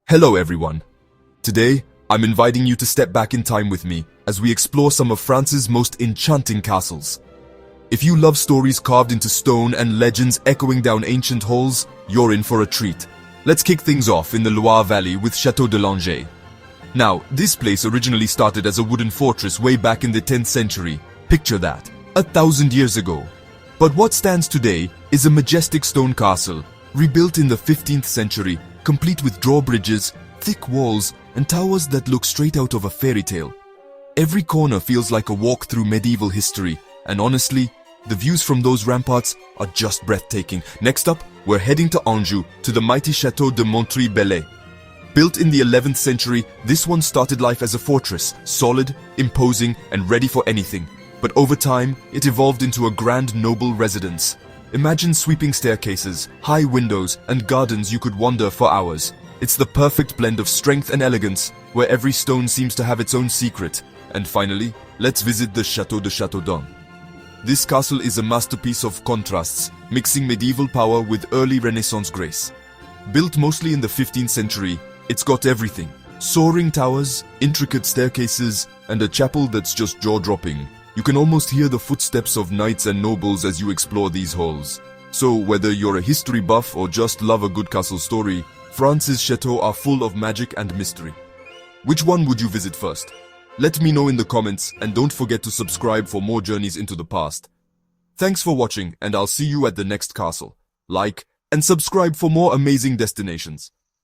Hello everyone. Today, I'm inviting you to step back in time with me as we explore some of France's most enchanting castles. If you love stories carved into stone and legends echoing down ancient halls, you're in for a treat. Let's kick things off in the Loire Valley with Château de Langeais. Now, this place originally started as a wooden fortress way back in the 10th century. Picture that, 1,000 years ago. But what stands today is a majestic stone castle, rebuilt in the 15th century, complete with drawbridges, thick walls, and towers that look straight out of a fairy tale. Every corner feels like a walk through medieval history, and honestly, the views from those ramparts are just breathtaking. Next up, we're heading to Anjou, to the mighty Château de Montry-Bellay. Built in the 11th century, this one started life as a fortress, solid, imposing, and ready for anything. But over time, it evolved into a grand noble residence. Imagine sweeping staircases, high windows, and gardens you could wander for hours. It's the perfect blend of strength and elegance, where every stone seems to have its own secret. And finally, let's visit the Château de Châteaudun. This castle is a masterpiece of contrasts, mixing medieval power with early Renaissance grace. Built mostly in the 15th century, it's got everything. Soaring towers, intricate staircases, and a chapel that's just jaw-dropping. You can almost hear the footsteps of knights and nobles as you explore these halls. So whether you're a history buff or just love a good castle story, France's chateaux are full of magic and mystery. Which one would you visit first? Let me know in the comments, and don't forget to subscribe for more journeys into the past. Thanks for watching, and I'll see you at the next castle. Like and subscribe for more amazing destinations.